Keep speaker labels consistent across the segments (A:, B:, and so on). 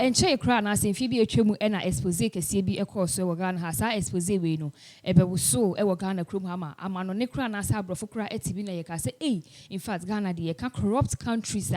A: enche kra na se mfi bi atwemu e na expose kese bi ekoso e wo Ghana ha sa expose we no e be wo so e wo Ghana krom ha ma amano ne kra na sa abrofo kra etibi na ye ka say in fact Ghana de ye ka corrupt countries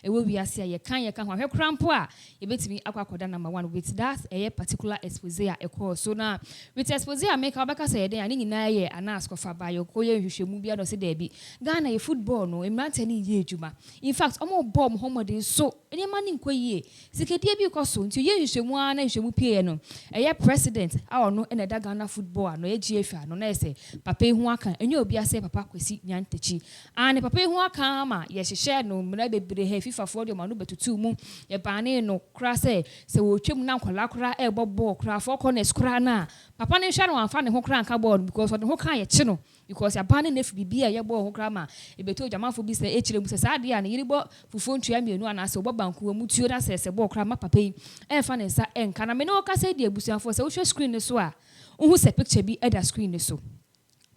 A: e we wi ase ye kan ho hwe krampo a ye betimi akwakoda number 1 with that a particular expose a ekoso na with expose a make abaka say den ani nyina ye anas kofa ba yo koye hwehwemu bia no se da bi Ghana ye football no emrante ni ye ejuma in fact omo bomb homodin so eni mani nkoyie sikedi bi koso nti ye hwehwemu a na hwehwemu pie no eye president a ono ena da Ghana football no ye GFA no na ese papa hu aka enye obi ase papa Kwesi Nyantakyi ane papa hu aka ma ye hyehye no mra bebre he FIFA for de ma no betutu mu ye bane no kra se wo twem na nkola kra e bobo kra for corners kra na papa ne hwa no amfa ne ho kra nka ball because the ho kan ye chi no because ya bane na FBB ye ball ho kra ma e beto jamafo bi se e kire mu se sa de a ne yiri bo fufu ntua mienu ana se obo banku mu tuo na se ball kra ma papa yi e fa ne sa enka na me no ka se de abusuafo se wo hwe screen so a wo se picture bi e da screen so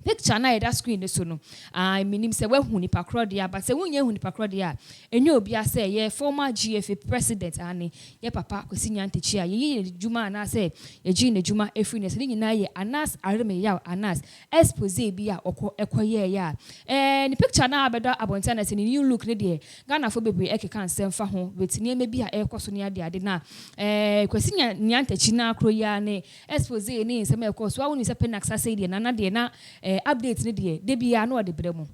A: picture na that screen so no minim se we hu nipa kro dia but se wunye hu nipa kro dia enye obi ase ye former GFA president ane ye papa Kwesi Nyantakyi a ye juma na se ye gi na juma efri ne se nyina ye anas areme ya anas expose bi a ekoye ya ni picture na abeda abonta na se ni new look ne de Ghana fo bebre ekeka nsem fa ho wetini me bi a ekoso ne ade na Kwesi Nyantakyi na kro ya ne expose ni nsem ekoso wa woni se Pinax ase de na de na update ne de bia na ode bremu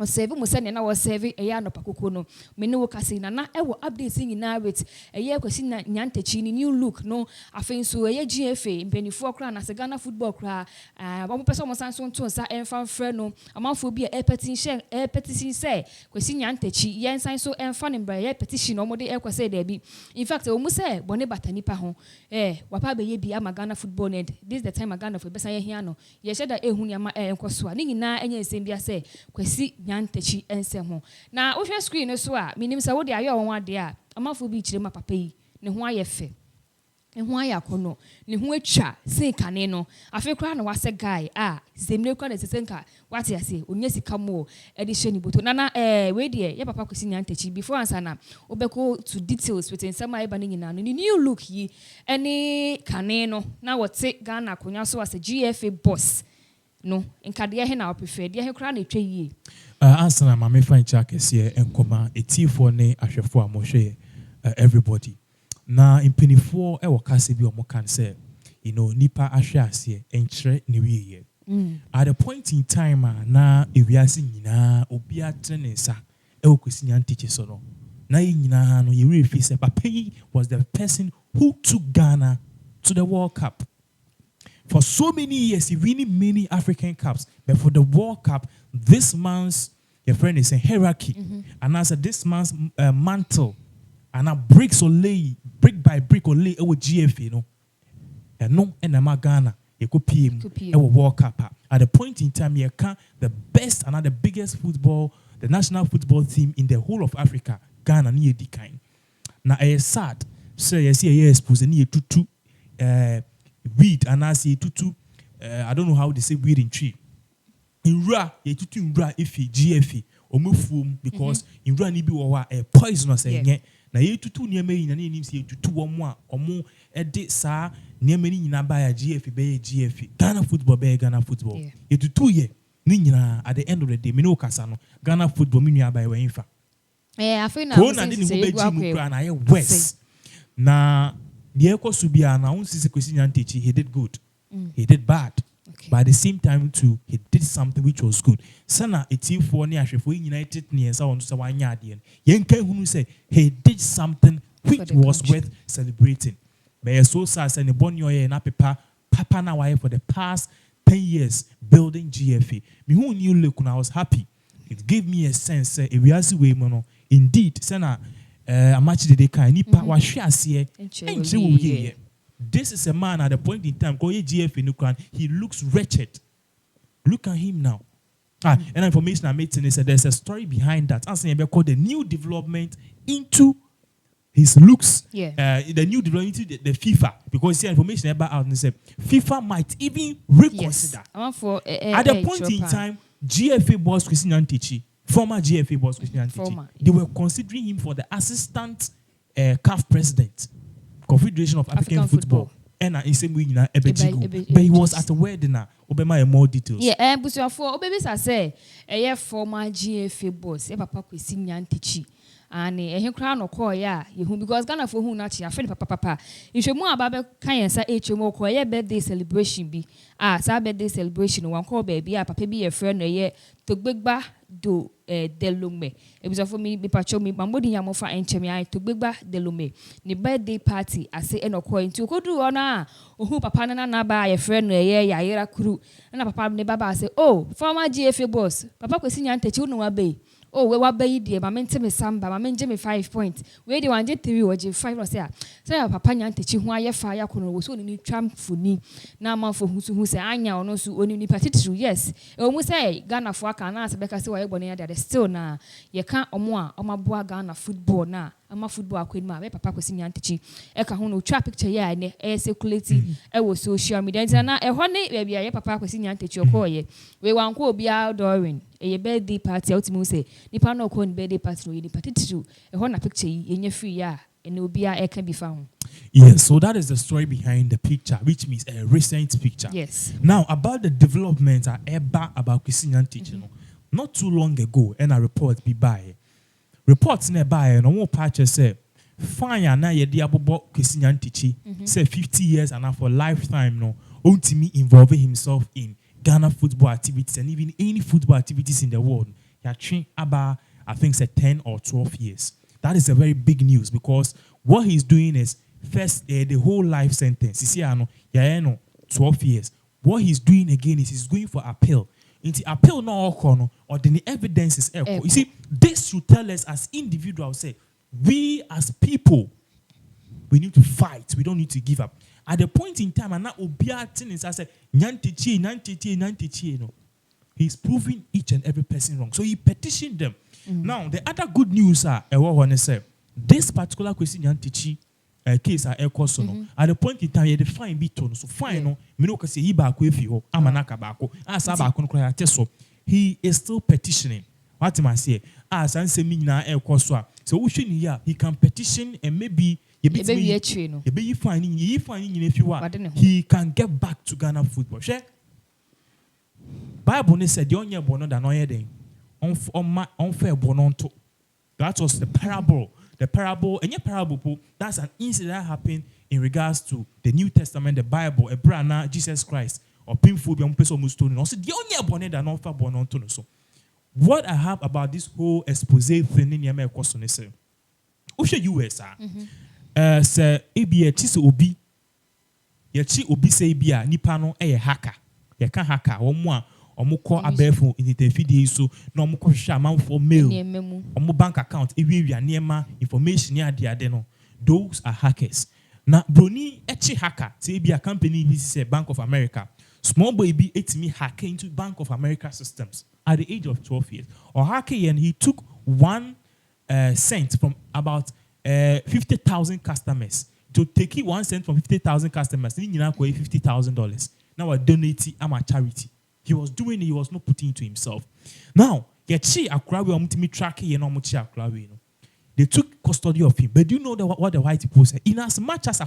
A: o save mu se ne na wo save eya no pakoko no me ne wo kase na e wo update nyina with eya Kwesi Nyantakyi ni new look no afen so eya GFA mpenifo okra na se Ghana football kra ba mo pese mo sanso nto sa enfan frɛ no amanfo bi e petition say Kwesi Nyantakyi yen san so enfan ne bra ye petition no mo de e kwese da bi in fact o mu se bone batani pa ho wapa be ye bi ama Ghana football net this the time Ghana for besa ye hia no ye sheda ehunu ya ma enkoso a ni nyina enya nsem bia se Kwesi Nyantakyi ense ho na wo hwe screen so a minim se wo de ayo won ade a amafo bi kire ma papa yi ne ho ayefe ne ho ayakono ne ho atwa se kane no afi kra na wase guy a zemre kra na sesenka wate ase onye sika mo edi hye ni boto na we de ye papa Kwesi Nyantakyi before answer na obeko to details with nsema eba ni nyina no ni new look yi eni kane no na wote Ghana konya so as a GFA boss no nkade he na prefer de he kra na etwa yi
B: answer ma me fan Sh0cks enkoma etifo ne ahwefo amohwe everybody na impinifo e wakase bi omo kan say nipa ahwe ase enkyere ne wiye at the point in time na ewiase nyina obi atrene sa e Kwesi Nyantakyi so no na nyina no ye refi say papa was the person who took Ghana to the World Cup. For so many years, he winning many African Cups. But for the World Cup, this man's, your friend is saying hierarchy. And as this man's mantle, and now bricks or lay, brick by brick or lay, over GFA, you know. And no, and I'm Ghana, you could PM, World Cup. At the point in time, you can the best and the biggest football, the national football team in the whole of Africa, Ghana, near the kind. Now, I sad, so you see a year exposed near to weed and I say tutu I don't know how they say weed in tree. In ra, ye tutu in ra if GFA or mufum because in ra ni bi wa poisonous enye. Na ye tutu niema yi na ne nim say tutu omo ede sa niema ni nyina ba ya GFA be GFA. Ghana football be Ghana football. Ye tutu ye ni nyina at the end of the day me no kasa no Ghana football me nua ba ye wenfa.
A: Afi na
B: ko na de ni ho be ji mu kra na ye west. Na the Ekosubia now Kwesi Nyantakyi, he did good. He did bad. Okay. But at the same time too, he did something which was good. Sana eti for ni ashefo United ni esa won so wanya ade. Yenka hunu say he did something which was worth celebrating. But so sad say ne bonyo ye na papa na why for the past 10 years building GFA. Me who knew look when I was happy. It gave me a sense say we as we mono. Indeed, sana amachi de kan nipa wa hwe ase enche wo ye. This is a man at the point in time go GFA no kan he looks wretched. Look at him now. And information I made today said there's a story behind that. Answer be called the new development into his looks. The new development into the FIFA because the information about out and said FIFA might even reconsider. At the point in time GFA boss Kwesi Nyantakyi, former GFA boss Kwesi Nyantakyi, they were considering him for the assistant CAF president. Confederation of African Football. And I say we na ebejigo. But he was at a wedding na. Obema more details.
A: Yeah, busuafo obebi say eye former GFA boss, papa Kwesi Nyantakyi. And he kra no call ya because Ghana for who na chi afeni papa. Ihwemu ababe kan yensa HMO call ye birthday celebration bi. Sa birthday celebration one call baby papa bi ye friend no ye Togbegba do Delome. Busuafo mi pacho mi mamodi yamofa enchemi ai Togbegba Delome. Ni birthday party ase eno call nti okodu ona ohu papa na ba ye friend no ye yayera kuru. Na papa ne baba say oh former GFA boss papa Kwesi Nyantakyi no wa be. Oh, we were baby dear, my mentor me samba, my men me 5 points. Where the one did 3 or 5 or say, Papa Nyantakyi, why your fire could was only tramp for me. Now, man for who say, I know no so only particular. Yes, almost say Ghana for can answer because I bonnet that is still now. You can't or more or my boy Ghana football now. I'm a football queen, my papa Kwesi Nyantakyi. Eka hono trap picture ya ne circulating. I was social media. And a honey, baby, I papa Kwesi Nyantakyi or call ye. We want to be outdooring. A birthday party ultimately say nipa no ko birthday party no ye party to a hona picture in your free ya and no be a can be found.
B: Yes, so that is the story behind the picture, which means a recent picture.
A: Yes.
B: Now about the developments about Kwesi Nyantakyi, not too long ago, and a report be by reports nearby no more patches say fine na ye dia bobo Kwesi Nyantakyi say 50 years and for lifetime no ultimately involving himself in Ghana football activities and even any football activities in the world. He trained about, I think, say 10 or 12 years. That is a very big news because what he's doing is first the whole life sentence. You see, 12 years. What he's doing again is he's going for appeal. Into appeal no or the evidence is echo. You see, this should tell us as individuals, say, we as people, we need to fight. We don't need to give up. At the point in time, and now Obiatin is I said, Nyantakyi, no. He's proving each and every person wrong. So he petitioned them. Now, the other good news are, this particular Kwesi Nyantakyi case at the point in time, he had fine beaton. So fine, no, he is still petitioning. What am I saying? As I say, so he can petition and maybe he can get back to Ghana football. Bible said the only bono than unfair bononto. That was the parable. The parable, and your parable, that's an incident that happened in regards to the New Testament, the Bible, a brana, Jesus Christ, or painful beyond person mustone. Also, the only bonnet than unfair bononto. So, what I have about this whole expose thing in your question is, US, sir, ABA Chis Obi, Yachi Obi say Bia, Nipano, a hacker. You can't hacker, or more. Omoko abefo in the video so no omoko shama for mail omo bank account ewi niema information ya de no those are hackers na broni echi hacker say be a company this is a Bank of America small boy be etimi hack into Bank of America systems at the age of 12 years or hacker and he took 1 cent from about 50,000 customers to take it 1 cent from 50,000 customers ni nyina ko $50,000 now I donate am a charity. He was doing it, he was not putting it to himself. Now, they took custody of him. But do you know what the white people say? In as much as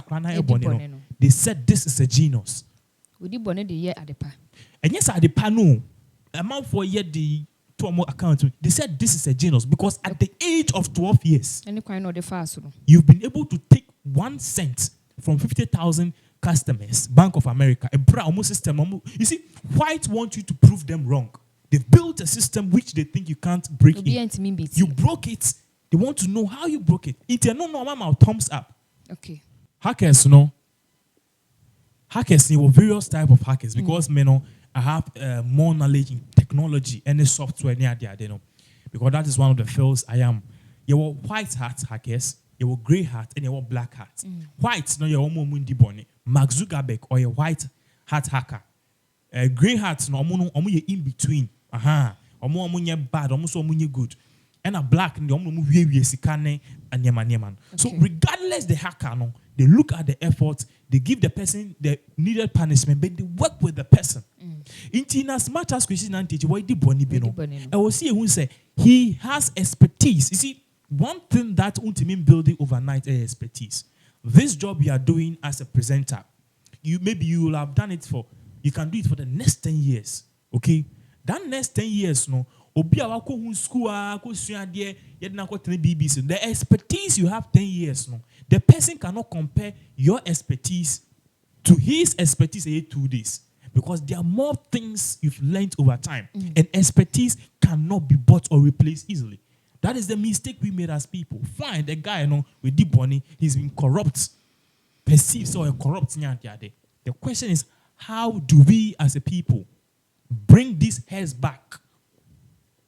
B: they said this is a genius. And yes, at the panel, amount for the account, they said this is a genius because at the age of 12 years, you've been able to take 1 cent from 50,000 customers, Bank of America, a brown system. You see, whites want you to prove them wrong. They've built a system which they think you can't break it. You broke it. They want to know how you broke it. It's a no thumbs up.
A: Okay.
B: Hackers, hackers, there were various type of hackers because I have more knowledge in technology and the software near there, because that is one of the fields I am. You were white hat hackers. You were grey hat and you were black hat. White, no, you're mundi bonnet. Mark Zuckerberg or a white hat hacker. Grey hat, no, you in between. Omo bad, almost omo good. And a black, no, and yaman. So regardless the hacker, no, they look at the effort, they give the person the needed punishment, but they work with the person. In as much as Kwesi Nyantakyi, why did Bonnie Bino? I will see who say he has expertise. You see, one thing that ultimately building overnight is expertise. this job you are doing as a presenter, maybe you will have done it you can do it for the next 10 years. Okay? That next 10 years, no, school, the expertise you have 10 years, no, the person cannot compare your expertise to his expertise in 2 days. Because there are more things you've learned over time. And expertise cannot be bought or replaced easily. That is the mistake we made as people. Fine, the guy, with deep money, he's been corrupt, perceived or a corrupt. The question is, how do we as a people bring these heads back?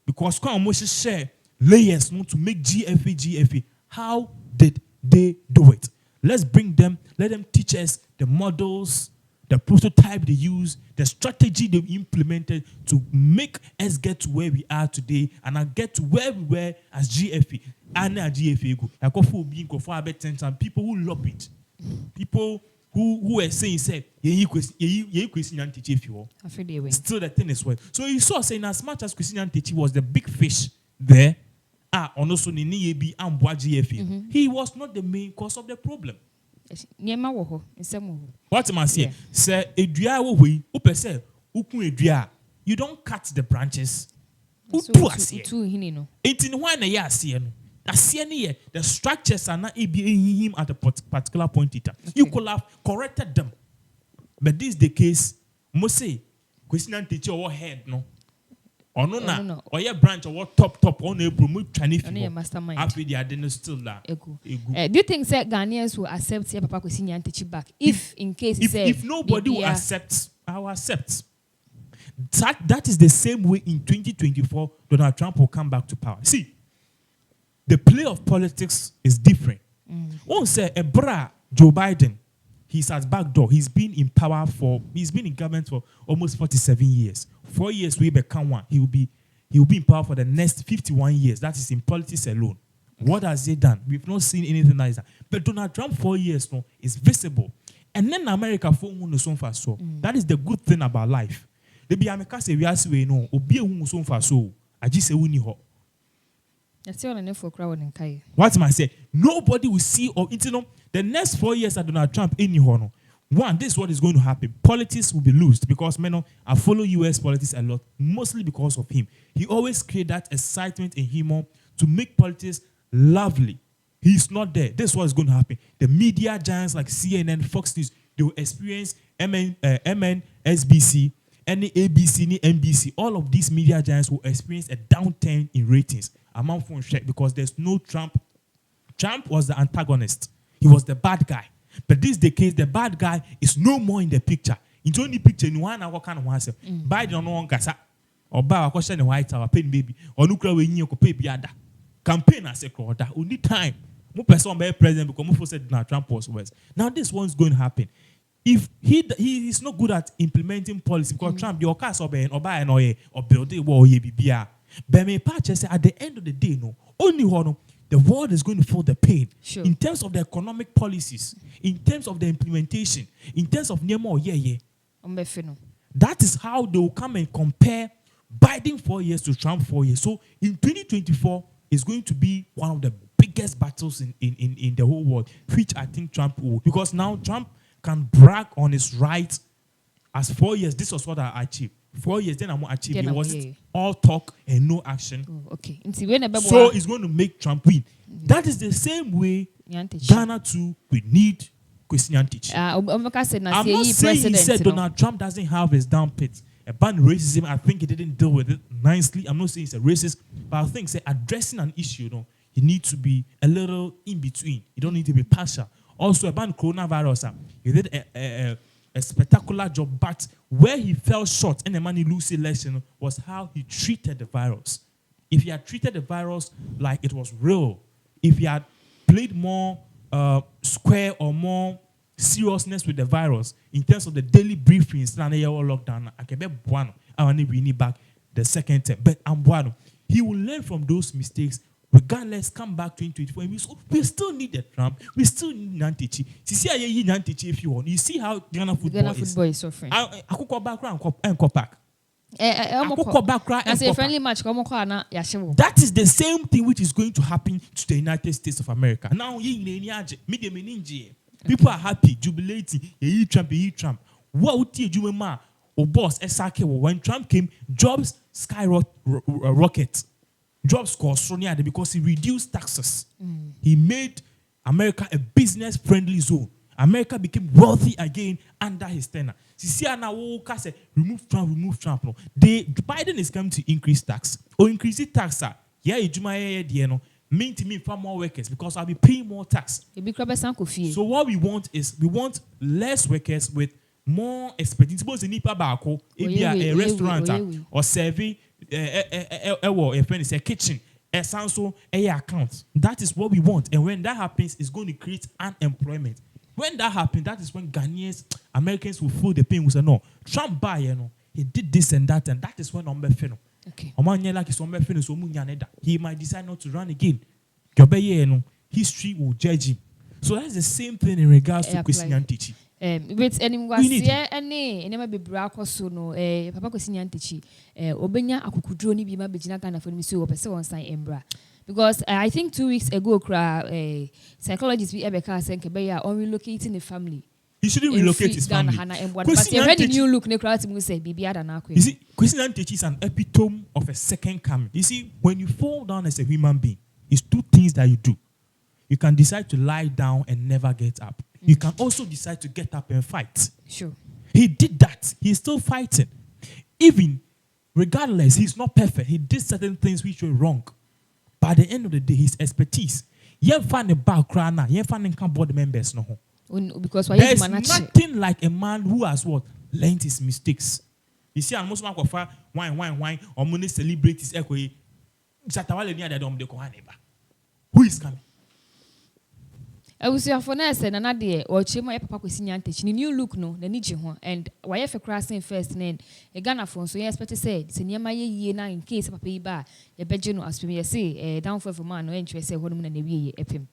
B: Because Moses share layers to make GFA. How did they do it? Let's bring them, let them teach us the models, the prototype they use, the strategy they implemented to make us get to where we are today and get to where we were as GFA. And GFA go. People who love it. People who were saying, Kwesi Nyantakyi Sh0cks. Still the thing is well. So you saw saying as much as Kwesi Nyantakyi was the big fish there, he was not the main cause of the problem. What am I saying? Say you don't cut the branches. The structures are not him at a particular point in time. You could have corrected them. But this is the case. Must say, Kwesi Nyantakyi or head, no? Or no, or your branch or what top on a promote Chinese mastermind. After the identity still there. Do
A: you think that Ghanaians will accept Papa Kwesi Nyantakyi back? If
B: nobody will accept, I will accept. That is the same way in 2024, Donald Trump will come back to power. See, the play of politics is different. One say a Joe Biden, he's at back door. He's been in government for almost 47 years. 4 years we become one. He will be in power for the next 51 years. That is in politics alone. What has he done? We've not seen anything like that. But Donald Trump 4 years now is visible. And then America so. That is the good thing about life. The be America say we are saying no, obi so far so. I just say we ho. What am I saying? Nobody will see or the next 4 years that Donald Trump in no. One, this is what is going to happen. Politics will be loosed because I follow US politics a lot, mostly because of him. He always creates that excitement and humor to make politics lovely. He's not there. This is what is going to happen. The media giants like CNN, Fox News, they will experience MNSBC, any ABC, any NBC. All of these media giants will experience a downturn in ratings. Among phone check because there's no Trump. Trump was the antagonist. He was the bad guy. But this is the case. The bad guy is no more in the picture. In the only picture, in one hour kind of one self. Biden on one kasa or buy a question in White House, pain baby or nuclear when you pay biada. Campaign as a crowd. Only time. More person by president because more said Donald Trump was worse. Now this one's going to happen. If he is not good at implementing policy because Trump your cast or buy an oil or build a wall ye be. But my patches say at the end of the day, no, only one, the world is going to feel the pain in terms of the economic policies, in terms of the implementation, in terms of Nemo, That is how they will come and compare Biden 4 years to Trump 4 years. So in 2024 is going to be one of the biggest battles in the whole world, which I think Trump will, because now Trump can brag on his right as 4 years. This was what I achieved. 4 years, then I'm going to achieve. It was all talk and no action.
A: Okay.
B: So it's going to make Trump win. That is the same way Ghana too will need Kwesi Nyantakyi. I'm not saying he said Donald Trump doesn't have his down pit. About racism, I think he didn't deal with it nicely. I'm not saying he's a racist, but I think addressing an issue, you need to be a little in between. You don't need to be partial. Also, about coronavirus, he did a spectacular job, but where he fell short in the money lose election was how he treated the virus. If he had treated the virus like it was real, if he had played more square or more seriousness with the virus in terms of the daily briefings, lockdown, I can be one. I want to bring back the second term, but he will learn from those mistakes. Regardless, come back 2024. We still need the Trump. We still need Nyantakyi. If you want, you see how Ghana football is suffering. I could go back and go back.
A: Friendly match.
B: That is the same thing which is going to happen to the United States of America. Now, People are happy, jubilating. Ye Trump. What would you ma? O boss, SRK. When Trump came, jobs rocket. Jobs cost Sonia because he reduced taxes. He made America a business-friendly zone. America became wealthy again under his tenure. See, now remove Trump. No, Biden is coming to increase tax or increase the tax. Yeah, you mean to me for more workers because I'll be paying more tax. So what we want is less workers with more expertise. Suppose in a restaurant or serving a friend is a kitchen. So account. That is what we want, and when that happens, it's going to create unemployment. When that happens, that is when Ghanaians, Americans will feel the pain. We say, no, Trump he did this and that is when I'm feno.
A: Okay.
B: He might decide not to run again. History will judge him. So that's the same thing in regards to Kwesi Nyantakyi.
A: With any never be brako so no Papa Kwesi Nyantakyi obenya akukudro ni bi ma begina Ghana for me so opese on sign embra. Because I think 2 weeks ago, psychologists we ever cast and Kebeya on relocating the family.
B: He shouldn't relocate his family.
A: But you already new look, Necratim will say, Bibi Adana.
B: You see, Kwesi Nyantakyi is an epitome of a second coming. You see, when you fall down as a human being, it's two things that you do. You can decide to lie down and never get up. You can also decide to get up and fight.
A: Sure.
B: He did that. He's still fighting. Even, regardless, he's not perfect. He did certain things which were wrong. By the end of the day, his expertise. You find a background now. You find a board members no.
A: Because
B: there's nothing like a man who has what learned his mistakes. You see, and most man go wine. Or money celebrate his echo. Who is coming?
A: I was your for nurse and another day or Chima Papa Kwesi Nyantakyi. New look no, the need you and why if a crossing first name a Ghana phone. So yes, but to say, it's a near my year now in case of a bar, a bedroom as we say, down for man, no interest, a woman and a wee epim.